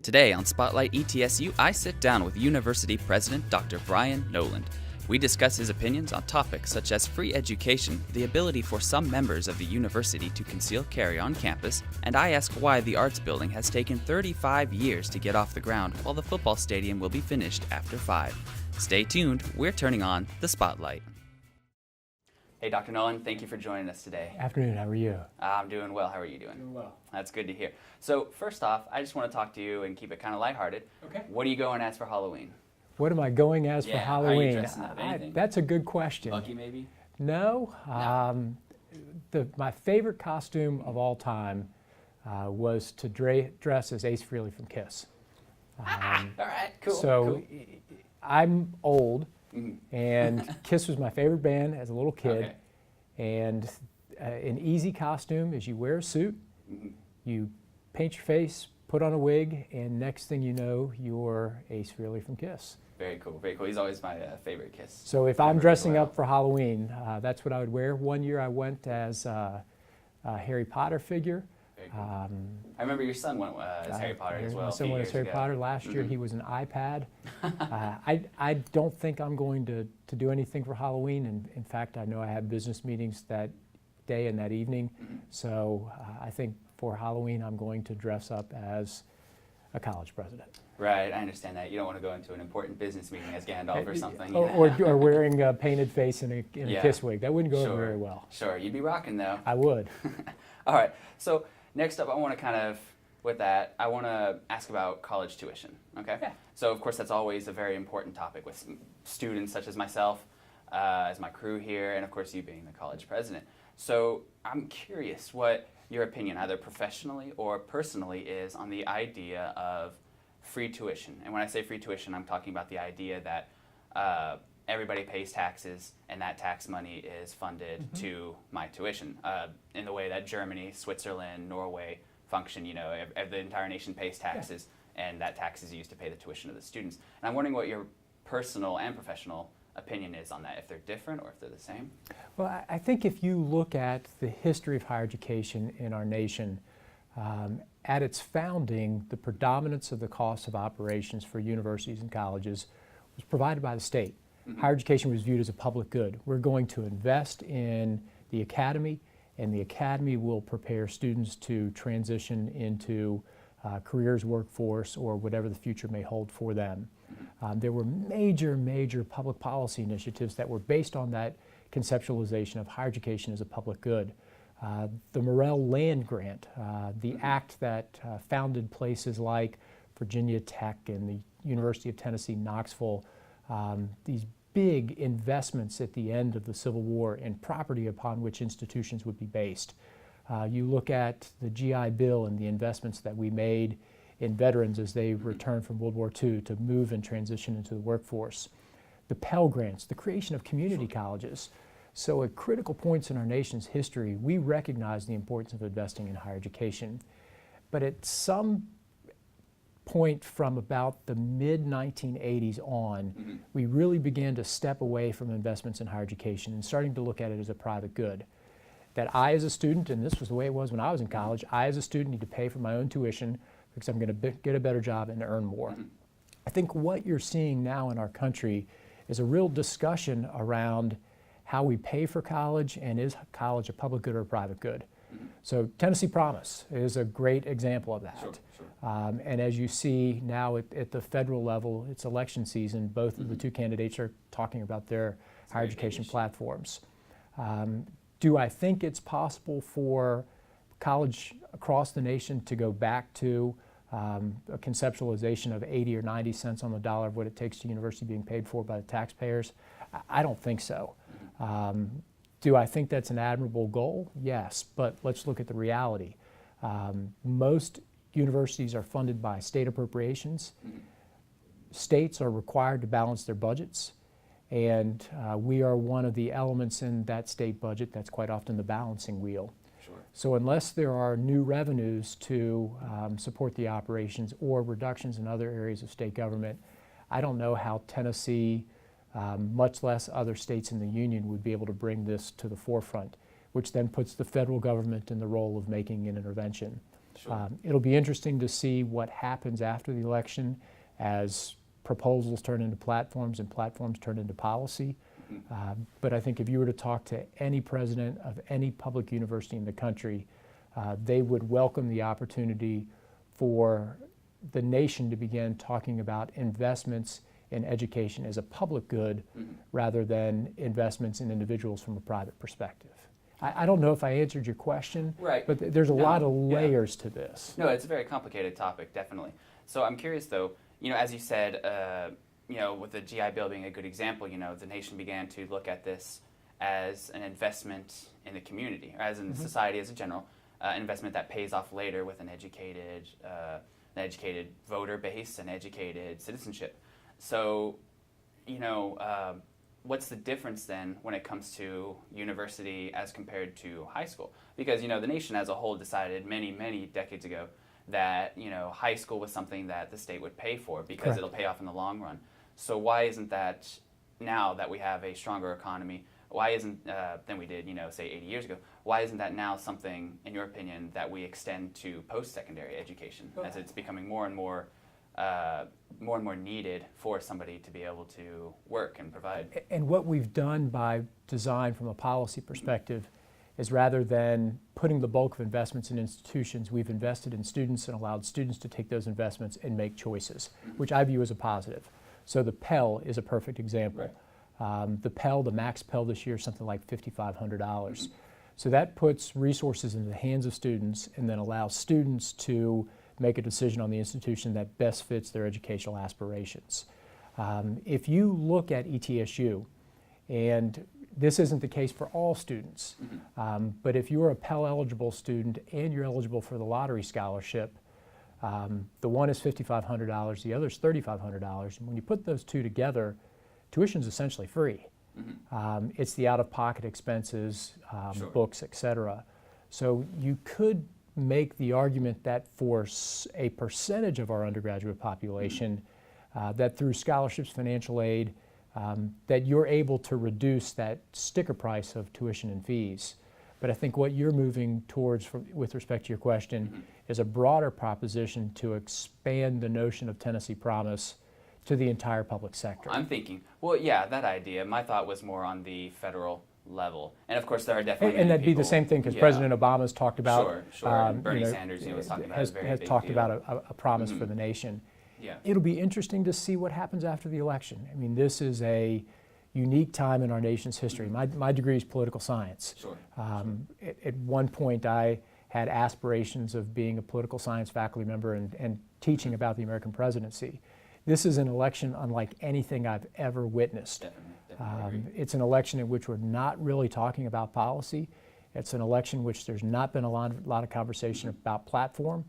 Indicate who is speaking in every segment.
Speaker 1: Today on Spotlight ETSU, I sit down with University President Dr. Brian Noland. We discuss his opinions on topics such as free education, the ability for some members of the university to conceal carry on campus, and I ask why the arts building has taken 35 years to get off the ground while the football stadium will be finished after 5. Stay tuned, we're turning on the Spotlight. Hey, Dr. Noland, thank you for joining us today.
Speaker 2: Afternoon, how are you?
Speaker 1: I'm doing well. How are you doing?
Speaker 2: Doing well.
Speaker 1: That's good to hear. So first off, I just want to talk to you and keep it kind of lighthearted.
Speaker 2: Okay.
Speaker 1: What are you going as for Halloween?
Speaker 2: What am I going as for
Speaker 1: How are you
Speaker 2: Halloween?
Speaker 1: dressing up? Anything?
Speaker 2: That's a good question.
Speaker 1: Lucky maybe?
Speaker 2: No. My favorite costume of all time was to dress as Ace Frehley from Kiss.
Speaker 1: All right, cool.
Speaker 2: So
Speaker 1: cool.
Speaker 2: I'm old, and Kiss was my favorite band as a little kid.
Speaker 1: Okay.
Speaker 2: And an easy costume is you wear a suit, you paint your face, put on a wig, and next thing you know, you're Ace Frehley from Kiss.
Speaker 1: Very cool, very cool. He's always my favorite Kiss.
Speaker 2: So if I'm
Speaker 1: member as
Speaker 2: dressing
Speaker 1: well.
Speaker 2: up for Halloween, that's what I would wear. One year I went as a Harry Potter figure.
Speaker 1: Very cool. I remember your son went as Harry Potter as well.
Speaker 2: My son went as Harry Potter. Last year he was an iPad. I don't think I'm going to do anything for Halloween. And in fact, I know I have business meetings that day and that evening. So I think for Halloween I'm going to dress up as a college president.
Speaker 1: Right, I understand that. You don't want to go into an important business meeting as Gandalf or something.
Speaker 2: Or wearing a painted face and a Kiss wig. That wouldn't go over very well.
Speaker 1: Sure, you'd be rocking though.
Speaker 2: I would.
Speaker 1: All right, so next up I want to I want to ask about college tuition, okay?
Speaker 2: Yeah.
Speaker 1: So of course that's always a very important topic with students such as myself, as my crew here, and of course you being the college president. So I'm curious what your opinion, either professionally or personally, is on the idea of free tuition. And when I say free tuition, I'm talking about the idea that everybody pays taxes and that tax money is funded to my tuition in the way that Germany, Switzerland, Norway function. You know, the entire nation pays taxes and that tax is used to pay the tuition of the students. And I'm wondering what your personal and professional opinion is on that, if they're different or if they're the same.
Speaker 2: Well, I think if you look at the history of higher education in our nation, at its founding, the predominance of the cost of operations for universities and colleges was provided by the state. Higher education was viewed as a public good. We're going to invest in the academy, and the academy will prepare students to transition into careers, workforce, or whatever the future may hold for them. There were major public policy initiatives that were based on that conceptualization of higher education as a public good. The Morrell Land Grant, the act that founded places like Virginia Tech and the University of Tennessee, Knoxville, these big investments at the end of the Civil War in property upon which institutions would be based. You look at the GI Bill and the investments that we made in veterans as they returned from World War II to move and transition into the workforce. The Pell Grants, the creation of community colleges. So at critical points in our nation's history, we recognize the importance of investing in higher education. But at some point from about the mid-1980s on, we really began to step away from investments in higher education and starting to look at it as a private good. That I as a student, and this was the way it was when I was in college, I as a student need to pay for my own tuition because I'm going to get a better job and earn more. I think what you're seeing now in our country is a real discussion around how we pay for college and is college a public good or a private good. So Tennessee Promise is a great example of that. Sure. And as you see now at the federal level, it's election season, both of the two candidates are talking about their higher education platforms. Do I think it's possible for college across the nation to go back to a conceptualization of 80 or 90 cents on the dollar of what it takes to university being paid for by the taxpayers? I don't think so. Do I think that's an admirable goal? Yes, but let's look at the reality. Most universities are funded by state appropriations. States are required to balance their budgets, and we are one of the elements in that state budget that's quite often the balancing wheel.
Speaker 1: Sure.
Speaker 2: So unless there are new revenues to support the operations or reductions in other areas of state government, I don't know how Tennessee, much less other states in the union, would be able to bring this to the forefront, which then puts the federal government in the role of making an intervention.
Speaker 1: Sure.
Speaker 2: It'll be interesting to see what happens after the election as proposals turn into platforms and platforms turn into policy. But I think if you were to talk to any president of any public university in the country, they would welcome the opportunity for the nation to begin talking about investments in education as a public good rather than investments in individuals from a private perspective. I don't know if I answered your question,
Speaker 1: Right.
Speaker 2: but there's a lot of
Speaker 1: Yeah.
Speaker 2: layers to this.
Speaker 1: No, it's a very complicated topic, definitely. So I'm curious, though, as you said, with the GI Bill being a good example, the nation began to look at this as an investment in the community, or as in society as a general, investment that pays off later with an educated voter base and educated citizenship. So, what's the difference then when it comes to university as compared to high school? Because, the nation as a whole decided many, many decades ago that, high school was something that the state would pay for because
Speaker 2: Correct.
Speaker 1: it'll pay off in the long run. So why isn't that, now that we have a stronger economy, why isn't, than we did, say 80 years ago, why isn't that now something, in your opinion, that we extend to post-secondary education as it's becoming more and more needed for somebody to be able to work and provide?
Speaker 2: And what we've done by design from a policy perspective is rather than putting the bulk of investments in institutions, we've invested in students and allowed students to take those investments and make choices, which I view as a positive. So the Pell is a perfect example.
Speaker 1: Right.
Speaker 2: The Pell, the max Pell this year is something like $5,500. So that puts resources in the hands of students and then allows students to make a decision on the institution that best fits their educational aspirations. If you look at ETSU, and this isn't the case for all students, but if you're a Pell eligible student and you're eligible for the lottery scholarship, the one is $5,500, the other is $3,500. And when you put those two together, tuition is essentially free. It's the out-of-pocket expenses,
Speaker 1: Sure.
Speaker 2: books, et cetera. So you could make the argument that for a percentage of our undergraduate population, that through scholarships, financial aid, that you're able to reduce that sticker price of tuition and fees. But I think what you're moving towards with respect to your question is a broader proposition to expand the notion of Tennessee Promise to the entire public sector.
Speaker 1: I'm thinking, well, yeah, that idea. My thought was more on the federal level. And of course, there are definitely
Speaker 2: And
Speaker 1: many
Speaker 2: that'd be
Speaker 1: people,
Speaker 2: the same thing because
Speaker 1: yeah.
Speaker 2: President Obama's talked about.
Speaker 1: Sure. And Bernie Sanders, was talking about
Speaker 2: has
Speaker 1: a very big
Speaker 2: talked
Speaker 1: deal.
Speaker 2: about a promise for the nation.
Speaker 1: Yeah.
Speaker 2: It'll be interesting to see what happens after the election. I mean, this is a unique time in our nation's history. My degree is political science.
Speaker 1: Sure.
Speaker 2: At one point, I had aspirations of being a political science faculty member and teaching about the American presidency. This is an election unlike anything I've ever witnessed.
Speaker 1: Definitely agree.
Speaker 2: It's an election in which we're not really talking about policy. It's an election in which there's not been a lot of conversation about platform.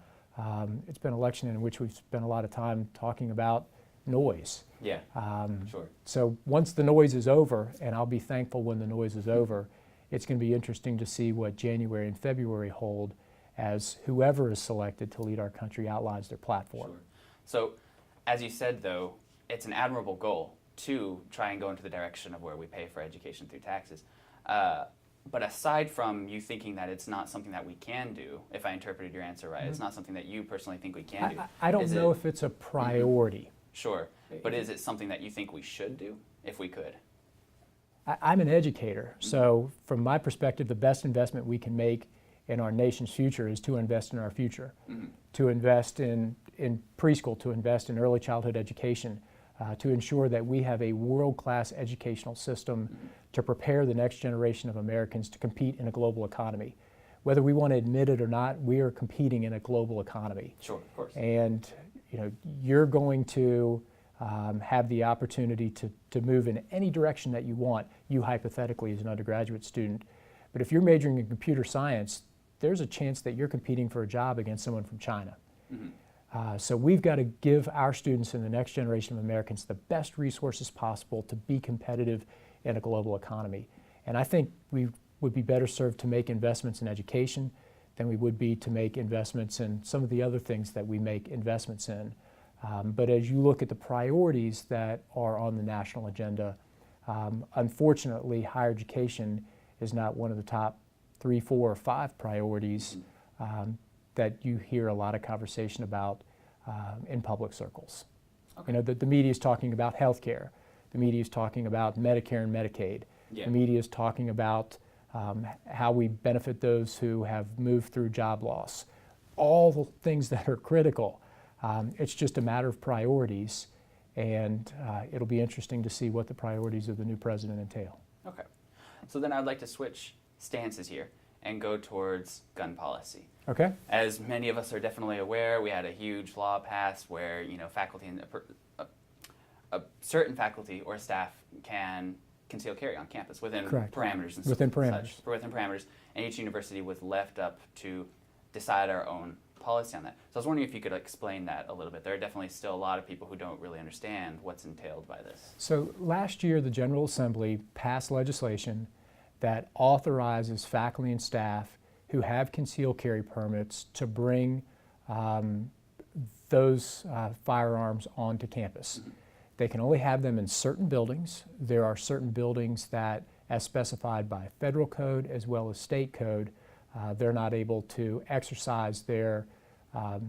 Speaker 2: It's been an election in which we've spent a lot of time talking about noise.
Speaker 1: Yeah. Sure.
Speaker 2: So once the noise is over, and I'll be thankful when the noise is over, it's going to be interesting to see what January and February hold as whoever is selected to lead our country outlines their platform.
Speaker 1: Sure. So, as you said, though, it's an admirable goal to try and go into the direction of where we pay for education through taxes. But aside from you thinking that it's not something that we can do, if I interpreted your answer right, it's not something that you personally think we can do.
Speaker 2: I don't know if it's a priority.
Speaker 1: Sure. But is it something that you think we should do if we could?
Speaker 2: I'm an educator, so from my perspective, the best investment we can make in our nation's future is to invest in our future, to invest in preschool, to invest in early childhood education, to ensure that we have a world-class educational system to prepare the next generation of Americans to compete in a global economy. Whether we want to admit it or not, we are competing in a global economy.
Speaker 1: Sure, of course.
Speaker 2: And you're going to have the opportunity to move in any direction that you want, you hypothetically as an undergraduate student. But if you're majoring in computer science, there's a chance that you're competing for a job against someone from China. So we've got to give our students and the next generation of Americans the best resources possible to be competitive in a global economy. And I think we would be better served to make investments in education than we would be to make investments in some of the other things that we make investments in. But as you look at the priorities that are on the national agenda, unfortunately, higher education is not one of the top 3, 4, or 5 priorities. that you hear a lot of conversation about in public circles.
Speaker 1: Okay.
Speaker 2: You know, the media is talking about health care. The media is talking about Medicare and Medicaid.
Speaker 1: Yeah.
Speaker 2: The media is talking about how we benefit those who have moved through job loss. All the things that are critical. It's just a matter of priorities, and it'll be interesting to see what the priorities of the new president entail.
Speaker 1: Okay. So then I'd like to switch stances here and go towards gun policy.
Speaker 2: Okay?
Speaker 1: As many of us are definitely aware, we had a huge law passed where, you know, faculty and a certain faculty or staff can conceal carry on campus within
Speaker 2: Correct.
Speaker 1: parameters and
Speaker 2: Within
Speaker 1: such,
Speaker 2: parameters.
Speaker 1: within parameters, and each university was left up to decide our own policy on that. So I was wondering if you could explain that a little bit. There are definitely still a lot of people who don't really understand what's entailed by this.
Speaker 2: So last year, the General Assembly passed legislation that authorizes faculty and staff who have concealed carry permits to bring those firearms onto campus.
Speaker 1: Mm-hmm.
Speaker 2: They can only have them in certain buildings. There are certain buildings that, as specified by federal code as well as state code, they're not able to exercise their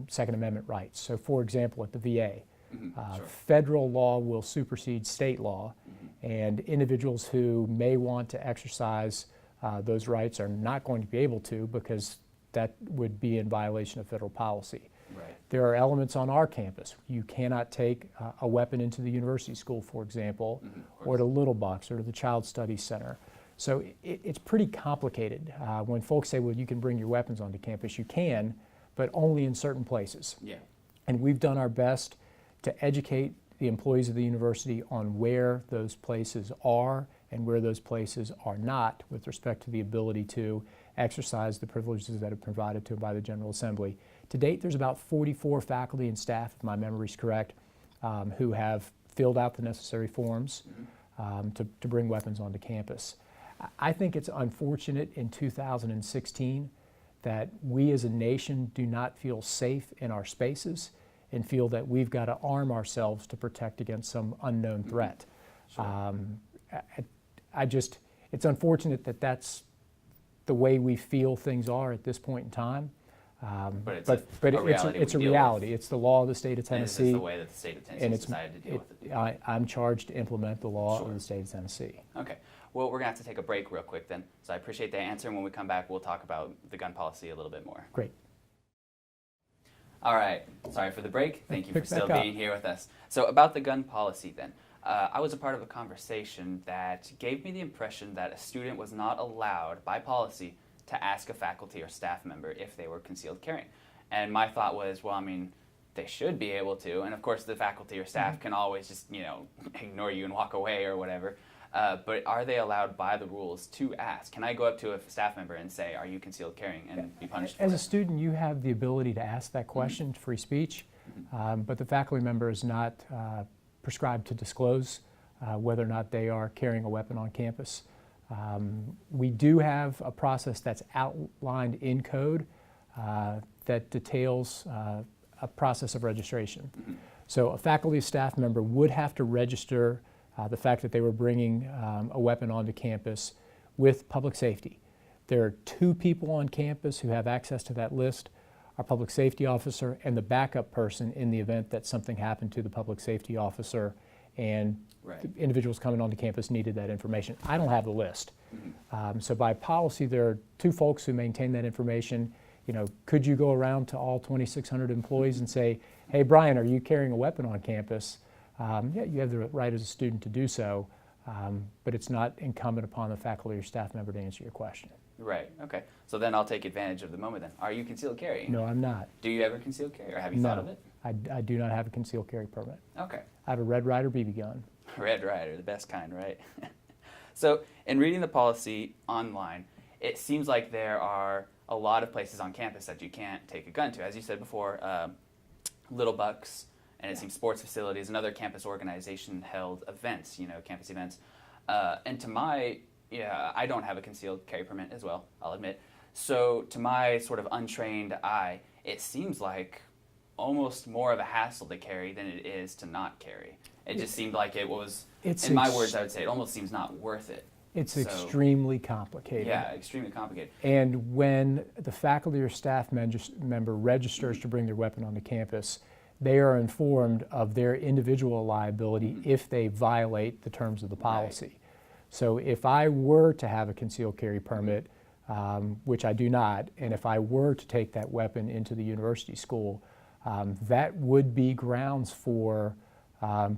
Speaker 2: Second Amendment rights. So for example, at the VA,
Speaker 1: Sure.
Speaker 2: federal law will supersede state law, and individuals who may want to exercise those rights are not going to be able to, because that would be in violation of federal policy.
Speaker 1: Right.
Speaker 2: There are elements on our campus. You cannot take a weapon into the university school, for example, or to Little Bucks or to the Child Studies Center. So it's pretty complicated. When folks say, well, you can bring your weapons onto campus, you can, but only in certain places.
Speaker 1: Yeah.
Speaker 2: And we've done our best to educate the employees of the university on where those places are and where those places are not with respect to the ability to exercise the privileges that are provided to them by the General Assembly. To date, there's about 44 faculty and staff, if my memory is correct, who have filled out the necessary forms to bring weapons onto campus. I think it's unfortunate in 2016 that we as a nation do not feel safe in our spaces and feel that we've got to arm ourselves to protect against some unknown threat.
Speaker 1: Sure.
Speaker 2: It's unfortunate that that's the way we feel things are at this point in time.
Speaker 1: But it's
Speaker 2: It's a reality. It's the law of the state of
Speaker 1: And is
Speaker 2: Tennessee.
Speaker 1: this the way that the state of Tennessee
Speaker 2: and
Speaker 1: decided to deal with it?
Speaker 2: I'm charged to implement the law
Speaker 1: Sure.
Speaker 2: of the state of Tennessee.
Speaker 1: Okay. Well, we're going to have to take a break real quick then. So I appreciate the answer, and when we come back, we'll talk about the gun policy a little bit more.
Speaker 2: Great.
Speaker 1: All right. Sorry for the break. Thank you for
Speaker 2: Pick
Speaker 1: still
Speaker 2: back up.
Speaker 1: being here with us. So about the gun policy then. I was a part of a conversation that gave me the impression that a student was not allowed by policy to ask a faculty or staff member if they were concealed carrying. And my thought was, well, I mean, they should be able to. And of course, the faculty or staff can always just, you know, ignore you and walk away or whatever. But are they allowed by the rules to ask? Can I go up to a staff member and say, are you concealed carrying, and be punished for
Speaker 2: As a
Speaker 1: it?
Speaker 2: student, you have the ability to ask that question, free speech, but the faculty member is not prescribed to disclose whether or not they are carrying a weapon on campus. We do have a process that's outlined in code that details a process of registration. So a faculty staff member would have to register the fact that they were bringing a weapon onto campus with public safety. There are 2 people on campus who have access to that list: our public safety officer and the backup person in the event that something happened to the public safety officer and
Speaker 1: Right.
Speaker 2: the individuals coming onto campus needed that information. I don't have the list. So by policy, there are 2 folks who maintain that information. You know, could you go around to all 2,600 employees and say, hey, Brian, are you carrying a weapon on campus? Yeah, you have the right as a student to do so, but it's not incumbent upon the faculty or staff member to answer your question.
Speaker 1: Right. Okay. So then I'll take advantage of the moment then. Are you concealed carrying?
Speaker 2: No, I'm not.
Speaker 1: Do you ever conceal carry, or have you thought of
Speaker 2: No,
Speaker 1: it?
Speaker 2: I do not have a concealed carry permit.
Speaker 1: Okay.
Speaker 2: I have a Red Ryder BB gun.
Speaker 1: Red Ryder, the best kind, right? So in reading the policy online, it seems like there are a lot of places on campus that you can't take a gun to. As you said before, Little Bucks, and it seems sports facilities and other campus organization held events, you know, campus events. And to my, I don't have a concealed carry permit as well, I'll admit. So to my sort of untrained eye, it seems like almost more of a hassle to carry than it is to not carry. It just seemed like it was, in my words, I would say it almost seems not worth it.
Speaker 2: It's
Speaker 1: So-
Speaker 2: extremely complicated.
Speaker 1: Yeah, extremely complicated.
Speaker 2: And when the faculty or staff member registers to bring their weapon onto campus, they are informed of their individual liability if they violate the terms of the policy. So if I were to have a concealed carry permit, which I do not, and if I were to take that weapon into the university school, that would be grounds for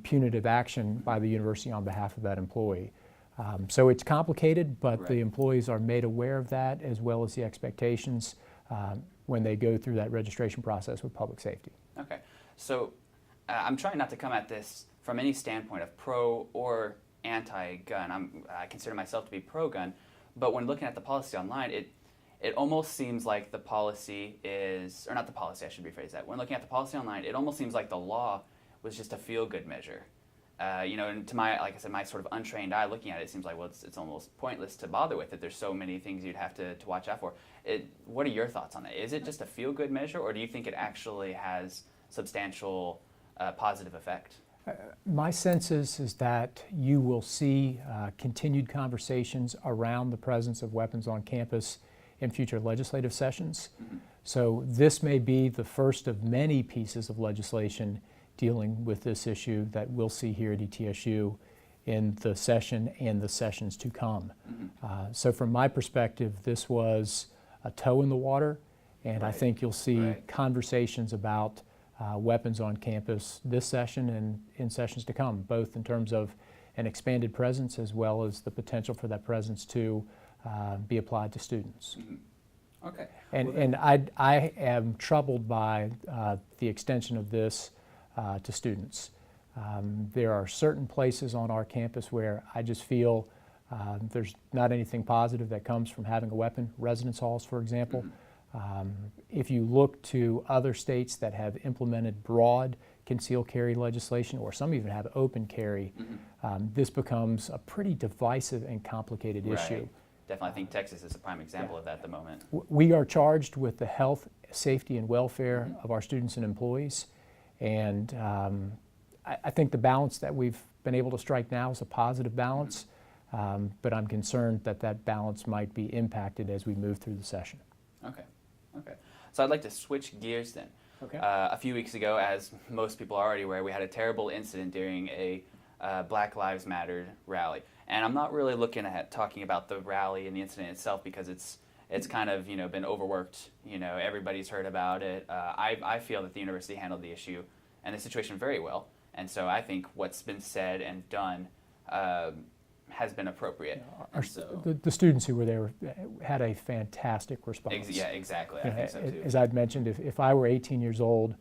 Speaker 2: punitive action by the university on behalf of that employee. So it's complicated, but
Speaker 1: Right.
Speaker 2: the employees are made aware of that as well as the expectations when they go through that registration process with public safety.
Speaker 1: Okay, so I'm trying not to come at this from any standpoint of pro or anti-gun. I consider myself to be pro-gun, but when looking at the policy online, it almost seems like the policy is, or not the policy, I should rephrase that. When looking at the policy online, it almost seems like the law was just a feel-good measure. And to my, like I said, my sort of untrained eye looking at it, it seems like, well, it's almost pointless to bother with it. There's so many things you'd have to watch out for. What are your thoughts on that? Is it just a feel-good measure, or do you think it actually has substantial positive effect?
Speaker 2: My sense is that you will see continued conversations around the presence of weapons on campus in future legislative sessions. So this may be the first of many pieces of legislation dealing with this issue that we'll see here at ETSU in the session and the sessions to come. So from my perspective, this was a toe in the water, and I think you'll see conversations about weapons on campus this session and in sessions to come, both in terms of an expanded presence as well as the potential for that presence to be applied to students.
Speaker 1: Okay.
Speaker 2: And I am troubled by the extension of this to students. There are certain places on our campus where I just feel there's not anything positive that comes from having a weapon. Residence halls, for example. If you look to other states that have implemented broad concealed carry legislation, or some even have open carry, this becomes a pretty divisive and complicated issue.
Speaker 1: Definitely, I think Texas is a prime example of that at the moment.
Speaker 2: We are charged with the health, safety, and welfare of our students and employees, and I think the balance that we've been able to strike now is a positive balance, but I'm concerned that that balance might be impacted as we move through the session.
Speaker 1: Okay. So I'd like to switch gears then.
Speaker 2: Okay.
Speaker 1: A few weeks ago, as most people are already aware, we had a terrible incident during a Black Lives Matter rally. And I'm not really looking at talking about the rally and the incident itself because it's kind of been overworked. Everybody's heard about it. I feel that the university handled the issue and the situation very well. And so I think what's been said and done has been appropriate.
Speaker 2: The students who were there had a fantastic response.
Speaker 1: Yeah, exactly. I think so too.
Speaker 2: As I'd mentioned, if I were 18 years old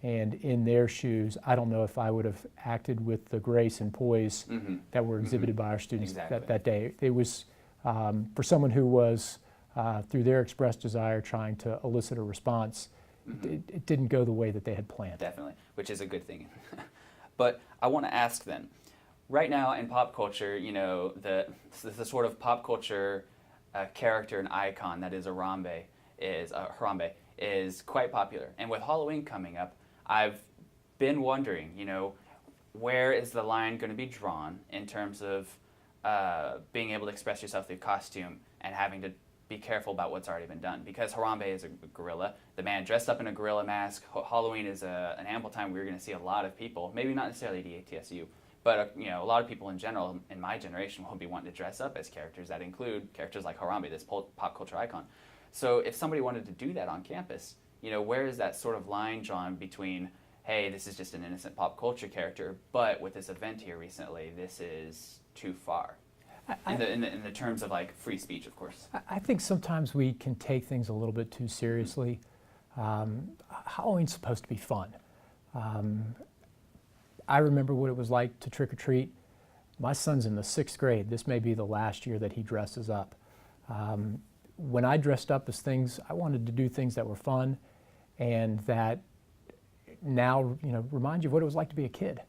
Speaker 2: and in their shoes, I don't know if I would have acted with the grace and poise that were exhibited by our students that day. It was, for someone who was, through their expressed desire, trying to elicit a response, it didn't go the way that they had planned.
Speaker 1: Definitely, which is a good thing. But I want to ask then, right now in pop culture, the sort of pop culture character and icon that is Harambe is quite popular. And with Halloween coming up, I've been wondering, where is the line going to be drawn in terms of being able to express yourself through costume and having to be careful about what's already been done? Because Harambe is a gorilla. The man dressed up in a gorilla mask. Halloween is an ample time we're going to see a lot of people, maybe not necessarily the ETSU, but a lot of people in general in my generation will be wanting to dress up as characters that include characters like Harambe, this pop culture icon. So if somebody wanted to do that on campus, where is that sort of line drawn between, hey, this is just an innocent pop culture character, but with this event here recently, this is too far? In the terms of like free speech, of course.
Speaker 2: I think sometimes we can take things a little bit too seriously. Halloween's supposed to be fun. I remember what it was like to trick or treat. My son's in the 6th grade. This may be the last year that he dresses up. When I dressed up as things, I wanted to do things that were fun and that now remind you of what it was like to be a kid.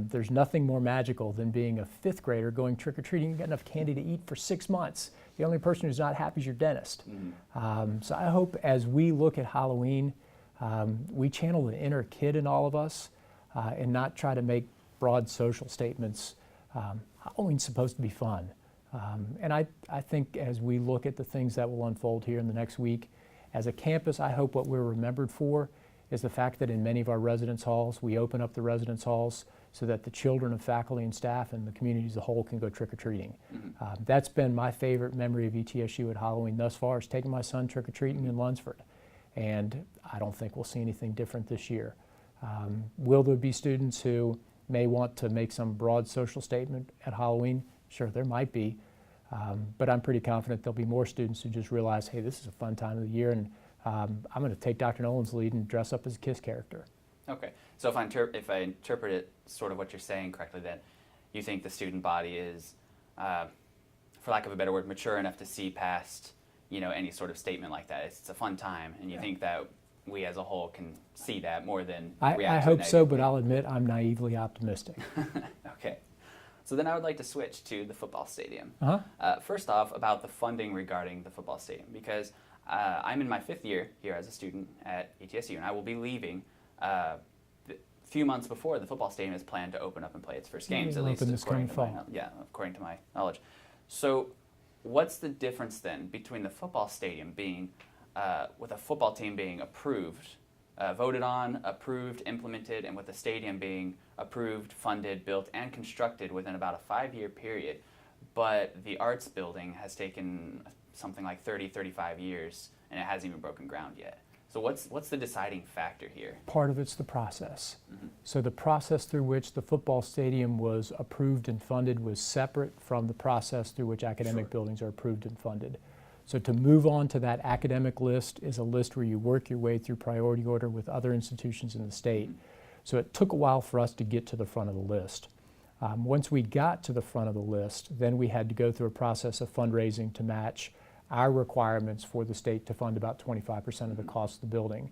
Speaker 2: There's nothing more magical than being a 5th grader going trick-or-treating and get enough candy to eat for 6 months. The only person who's not happy is your dentist. So I hope as we look at Halloween, we channel the inner kid in all of us and not try to make broad social statements. Halloween's supposed to be fun. And I think as we look at the things that will unfold here in the next week, as a campus, I hope what we're remembered for is the fact that in many of our residence halls, we open up the residence halls so that the children of faculty and staff and the community as a whole can go trick-or-treating. That's been my favorite memory of ETSU at Halloween thus far, is taking my son trick-or-treating in Lunsford. And I don't think we'll see anything different this year. Will there be students who may want to make some broad social statement at Halloween? Sure, there might be. But I'm pretty confident there'll be more students who just realize, hey, this is a fun time of the year, and I'm going to take Dr. Noland's lead and dress up as a KISS character.
Speaker 1: Okay, so if I interpret it sort of what you're saying correctly, then you think the student body is, for lack of a better word, mature enough to see past, any sort of statement like that. It's a fun time, and you think that we as a whole can see that more than react to it
Speaker 2: I hope so, but
Speaker 1: negatively.
Speaker 2: I'll admit I'm naively optimistic.
Speaker 1: Okay. So then I would like to switch to the football stadium.
Speaker 2: Uh-huh.
Speaker 1: First off, about the funding regarding the football stadium, because I'm in my 5th year here as a student at ETSU, and I will be leaving a few months before the football stadium is planned to open up and play its first games, at least according to my knowledge. So what's the difference then between the football stadium being, with a football team being approved, voted on, approved, implemented, and with the stadium being approved, funded, built, and constructed within about a 5-year period, but the arts building has taken something like 35 years, and it hasn't even broken ground yet. So what's the deciding factor here?
Speaker 2: Part of it's the process. So the process through which the football stadium was approved and funded was separate from the process through which academic buildings are approved and funded. So to move on to that academic list is a list where you work your way through priority order with other institutions in the state. So it took a while for us to get to the front of the list. Once we got to the front of the list, then we had to go through a process of fundraising to match our requirements for the state to fund about 25% of the cost of the building.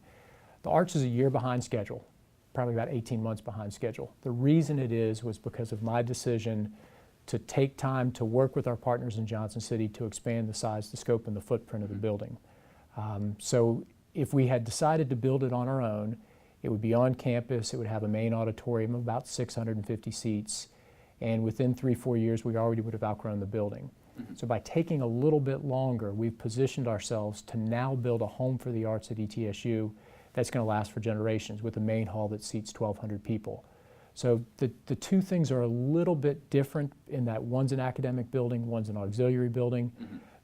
Speaker 2: The Arts is a year behind schedule, probably about 18 months behind schedule. The reason it is was because of my decision to take time to work with our partners in Johnson City to expand the size, the scope, and the footprint of the building. So if we had decided to build it on our own, it would be on campus, it would have a main auditorium of about 650 seats, and within 3-4 years we already would have outgrown the building. So by taking a little bit longer, we've positioned ourselves to now build a home for the arts at ETSU that's going to last for generations with a main hall that seats 1,200 people. So the two things are a little bit different in that one's an academic building, one's an auxiliary building.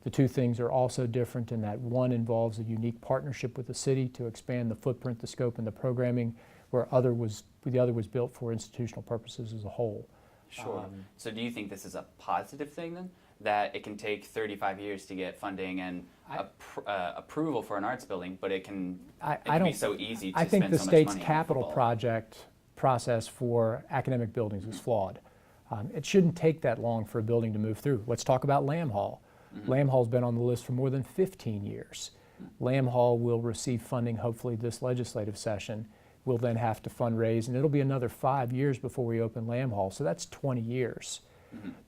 Speaker 2: The two things are also different in that one involves a unique partnership with the city to expand the footprint, the scope, and the programming, where the other was built for institutional purposes as a whole.
Speaker 1: Sure. So do you think this is a positive thing then? That it can take 35 years to get funding and approval for an arts building, but it can be so easy to
Speaker 2: I think
Speaker 1: spend
Speaker 2: the
Speaker 1: so much
Speaker 2: state's
Speaker 1: money on
Speaker 2: capital
Speaker 1: football.
Speaker 2: project process for academic buildings is flawed. It shouldn't take that long for a building to move through. Let's talk about Lamb Hall. Lamb Hall's been on the list for more than 15 years. Lamb Hall will receive funding hopefully this legislative session. We'll then have to fundraise, and it'll be another 5 years before we open Lamb Hall, so that's 20 years.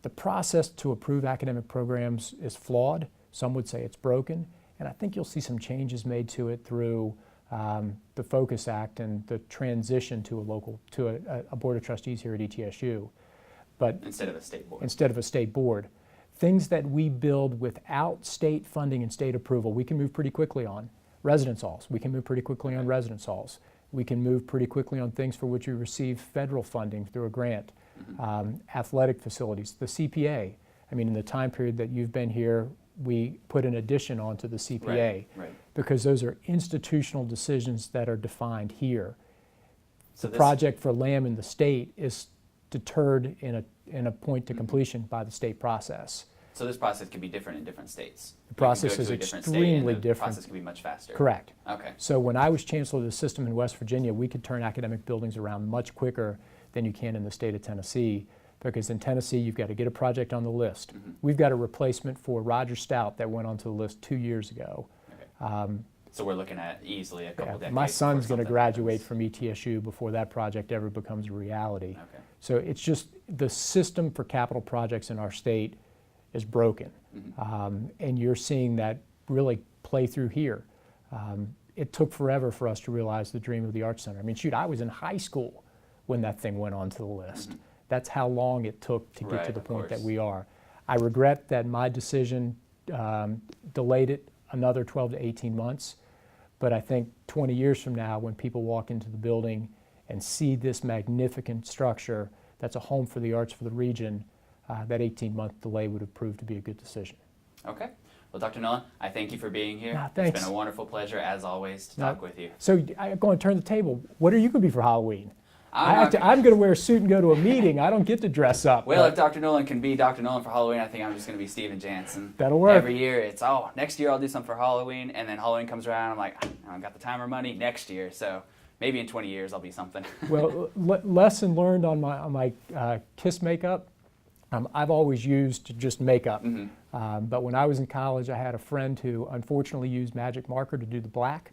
Speaker 2: The process to approve academic programs is flawed. Some would say it's broken, and I think you'll see some changes made to it through the Focus Act and the transition to a board of trustees here at ETSU. But
Speaker 1: Instead of a state board.
Speaker 2: Instead of a state board. Things that we build without state funding and state approval, we can move pretty quickly on. Residence halls, we can move pretty quickly on residence halls. We can move pretty quickly on things for which we receive federal funding through a grant. Athletic facilities, the CPA. I mean, in the time period that you've been here, we put an addition onto the CPA because those are institutional decisions that are defined here. So the project for Lamb in the state is deterred in a point to completion by the state process.
Speaker 1: So this process could be different in different states.
Speaker 2: The process is extremely different.
Speaker 1: The process could be much faster.
Speaker 2: Correct.
Speaker 1: Okay.
Speaker 2: So when I was chancellor of the system in West Virginia, we could turn academic buildings around much quicker than you can in the state of Tennessee, because in Tennessee you've got to get a project on the list. We've got a replacement for Roger Stout that went onto the list 2 years ago.
Speaker 1: So we're looking at easily a couple decades.
Speaker 2: My son's going to
Speaker 1: before
Speaker 2: graduate
Speaker 1: something
Speaker 2: from ETSU before that project ever becomes a reality.
Speaker 1: Okay.
Speaker 2: So it's just the system for capital projects in our state is broken. And you're seeing that really play through here. It took forever for us to realize the dream of the Arts Center. I mean, shoot, I was in high school when that thing went onto the list. That's how long it took to get to the point that we are. I regret that my decision delayed it another 12 to 18 months, but I think 20 years from now, when people walk into the building and see this magnificent structure that's a home for the arts for the region, that 18-month delay would have proved to be a good decision.
Speaker 1: Okay. Well, Dr. Noland, I thank you for being here.
Speaker 2: Thanks.
Speaker 1: It's been a wonderful pleasure, as always, to talk with you.
Speaker 2: So I'm going to turn the table. What are you going to be for Halloween?
Speaker 1: I'm
Speaker 2: going to wear a suit and go to a meeting. I don't get to dress up.
Speaker 1: Well, if Dr. Noland can be Dr. Noland for Halloween, I think I'm just going to be Steven Jansen.
Speaker 2: That'll work.
Speaker 1: Every year it's, next year I'll do something for Halloween, and then Halloween comes around, I'm like, I don't got the time or money next year, so maybe in 20 years I'll be something.
Speaker 2: Well, lesson learned on my KISS makeup, I've always used just makeup.
Speaker 1: Mm-hmm.
Speaker 2: But when I was in college, I had a friend who unfortunately used magic marker to do the black.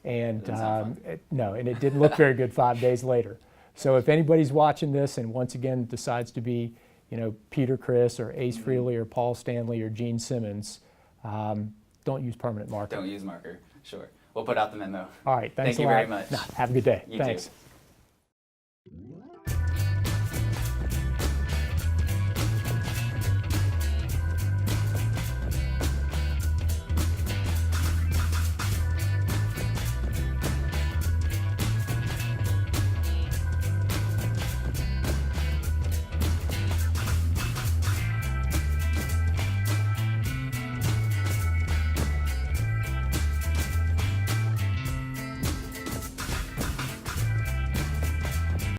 Speaker 2: And it didn't look very good 5 days later. So if anybody's watching this and once again decides to be, Peter Criss or Ace Frehley or Paul Stanley or Gene Simmons, don't use permanent marker.
Speaker 1: Don't use marker, sure. We'll put out the memo.
Speaker 2: All right, thanks
Speaker 1: Thank you
Speaker 2: a lot.
Speaker 1: very much.
Speaker 2: Have a good day.
Speaker 1: You
Speaker 2: Thanks.
Speaker 1: too.